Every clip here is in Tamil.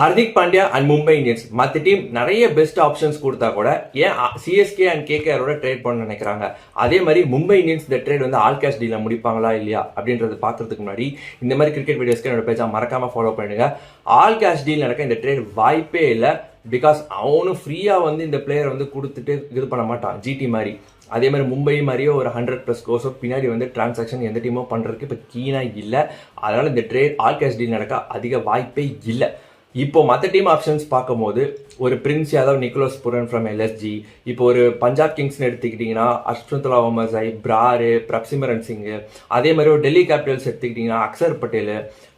ஹர்திக் பாண்டியா அண்ட் மும்பை இந்தியன்ஸ் மற்ற டீம் நிறைய பெஸ்ட் ஆப்ஷன்ஸ் கொடுத்தா கூட ஏன் சிஎஸ்கே அண்ட் கேகேஆரோட ட்ரேட் பண்ண நினைக்கிறாங்க. அதே மாதிரி மும்பை இந்தியன்ஸ் இந்த ட்ரேட் வந்து ஆல் கேஷ் டீல முடிப்பாங்களா இல்லையா அப்படின்றத பார்க்கறதுக்கு முன்னாடி இந்த மாதிரி கிரிக்கெட் வீடியோஸ்க்கு என்னோட பேஜை மறக்காம ஃபாலோ பண்ணுங்க. ஆல் கேஷ் டீல் நடக்க இந்த ட்ரேட் வாய்ப்பே இல்லை. பிகாஸ் அவனும் ஃப்ரீயா வந்து இந்த பிளேயர் வந்து கொடுத்துட்டு இது பண்ண மாட்டான் ஜிடி மாதிரி. அதே மாதிரி மும்பை மாதிரியே ஒரு 100+ கோர்ஸோ பின்னாடி வந்து டிரான்சாக்ஷன் எந்த டீமோ பண்றதுக்கு இப்போ கீனா இல்லை. அதனால இந்த ட்ரேட் ஆல் கேஷ் டீல் நடக்க அதிக வாய்ப்பே இல்லை. இப்போ மற்ற டீம் ஆப்ஷன்ஸ் பார்க்கும்போது ஒரு Prince Yadav, Nicholas Pooran from LSG, இப்போ ஒரு பஞ்சாப் கிங்ஸ்னு எடுத்துக்கிட்டிங்கன்னா அஷ்வந்துல்லா ஒமர்ஸை, பிராரு, பிரப்சிமரன் சிங், அதே மாதிரி ஒரு டெல்லி கேபிட்டல்ஸ் எடுத்துக்கிட்டிங்கன்னா அக்சர் பட்டேல்,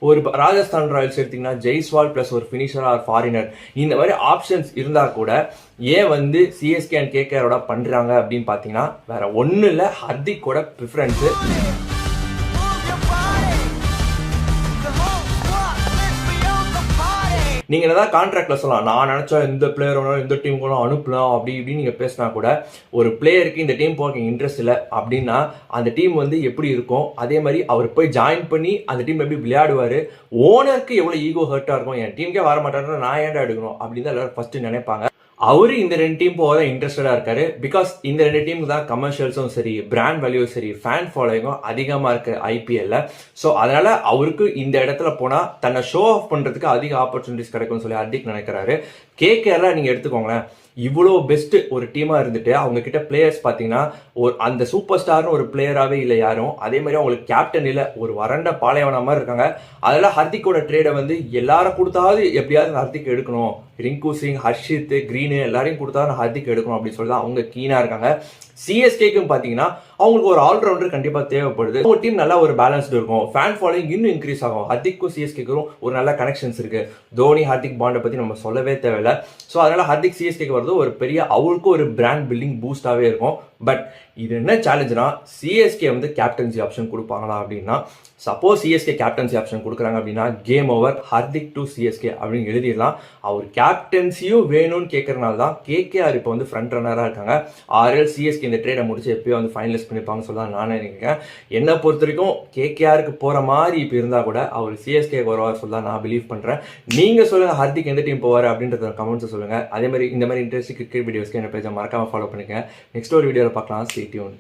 ஒரு ராஜஸ்தான் ராயல்ஸ் எடுத்திங்கன்னா ஜெய்ஸ்வால் ப்ளஸ் ஒரு ஃபினிஷர் ஆர் ஃபாரினர், இந்த மாதிரி ஆப்ஷன்ஸ் இருந்தால் கூட ஏன் வந்து சிஎஸ்கே அண்ட் கேகேஆரோட பண்ணுறாங்க அப்படின்னு பார்த்தீங்கன்னா வேற ஒன்றும் இல்லை, ஹர்திக்கோட ப்ரிஃபரன்ஸு. நீங்க ஏதாவது கான்ட்ராக்ட்ல சொல்லலாம், நான் நினைச்சா இந்த பிளேயரோட இந்த டீம் கூட அனுப்பலாம் அப்படி இப்படின்னு நீங்க பேசினா கூட ஒரு பிளேயருக்கு இந்த டீம் போக இன்ட்ரெஸ்ட் இல்லை அப்படின்னா அந்த டீம் வந்து எப்படி இருக்கும், அதே மாதிரி அவர் போய் ஜாயின் பண்ணி அந்த டீம் எப்படி விளையாடுவாரு, ஓனருக்கு எவ்வளவு ஈகோ ஹர்ட்டா இருக்கும், என் டீமுக்கே வர மாட்டாருன்னா நான் ஏன்டா எடுக்கணும் அப்படின்னு தான் எல்லாரும் ஃபர்ஸ்ட் நினைப்பாங்க. அவரு இந்த 2 டீம் போக தான் இன்ட்ரெஸ்டடா இருக்காரு. பிகாஸ் இந்த 2 டீமுக்கு தான் கமர்ஷியல்ஸும் சரி, பிராண்ட் வேல்யூவும் சரி, ஃபேன் ஃபாலோயிங்கும் அதிகமா இருக்கு ஐபிஎல்ல. ஸோ அதனால அவருக்கு இந்த இடத்துல போனா தன்னை ஷோ ஆஃப் பண்றதுக்கு அதிக ஆப்பர்ச்சுனிட்டிஸ் கிடைக்கும்னு சொல்லி ஹர்திக் நினைக்கிறாரு. கேகேஆர்ல நீங்க எடுத்துக்கோங்களேன், இவ்வளோ பெஸ்ட் ஒரு டீமா இருந்துட்டு அவங்க கிட்ட பிளேயர்ஸ் பார்த்தீங்கன்னா ஒரு அந்த சூப்பர் ஸ்டார்னு ஒரு பிளேயராகவே இல்லை யாரும். அதே மாதிரி அவங்களுக்கு கேப்டன் இல்லை, ஒரு வறண்ட பாலைவன மாதிரி இருக்காங்க. அதெல்லாம் ஹர்திக்கோட ட்ரேடை வந்து எல்லாரும் கொடுத்தாவது எப்படியாவது ஹர்திக் எடுக்கணும், ரிங்கு சிங், ஹர்ஷித், கிரீனு எல்லாரையும் கொடுத்தா ஹர்திக் எடுக்கணும் அப்படின்னு சொல்லி தான் அவங்க கீனா இருக்காங்க. சிஎஸ்கேக்கும் பார்த்தீங்கன்னா அவங்களுக்கு ஒரு ஆல்ரவுண்டர் கண்டிப்பாக தேவைப்படுது. ஒரு டீம் நல்லா ஒரு பேலன்ஸ்டு இருக்கும், ஃபேன் ஃபாலோயிங் இன்னும் இன்க்ரீஸ் ஆகும். ஹர்திக்கும் சிஎஸ்கேக்கும் ஒரு நல்ல கனெக்ஷன்ஸ் இருக்கு. தோனி ஹர்திக் பாண்டை பற்றி நம்ம சொல்லவே தேவையில்லை. ஸோ அதனால ஹர்திக் சிஎஸ்கேக்கு வரது ஒரு பெரிய அவருக்கும் ஒரு பிராண்ட் பில்டிங் பூஸ்டாகவே இருக்கும். பட் இது என்ன சேலஞ்சுனா சிஎஸ்கே வந்து கேப்டன்சி ஆப்ஷன் கொடுப்பாங்களா அப்படின்னா, சப்போஸ் சிஎஸ்கே கேப்டன்சி ஆப்ஷன் கொடுக்குறாங்க அப்படின்னா game over, Hardik to CSK அப்படின்னு எழுதிடலாம். அவர் கேப்டன்சியும் வேணும்னு கேட்கறதுனால தான் கேகேஆர் இப்போ வந்து ஃப்ரண்ட் ரன்னராக இருக்காங்க. ஆர்எல் சிஎஸ்கே இந்த ட்ரேடை முடிச்சு எப்பயோ வந்து ஃபைனலைஸ் பண்ணிப்பாங்க சொல்ல நான் நினைக்கிறேன். என்னை பொறுத்த வரைக்கும் கேகேஆருக்கு போகிற மாதிரி இப்போ இருந்தால் கூட அவர் சிஎஸ்கே வருவார் சொல்ல நான் பிலீவ் பண்ணுறேன். நீங்கள் சொல்லுங்கள் ஹர்திக் எந்த டீம் போவார் அப்படின்றத கமெண்ட்ஸை சொல்லுங்கள். அதே மாதிரி இந்த மாதிரி இன்ட்ரெஸ்டிங் கிரிக்கெட் வீடியோஸ்க்கு என்ன பேஜை மறக்காமல் ஃபாலோ பண்ணிக்கங்க. நெக்ஸ்ட் ஒரு வீடியோவில் பார்க்கலாம். Stay tune.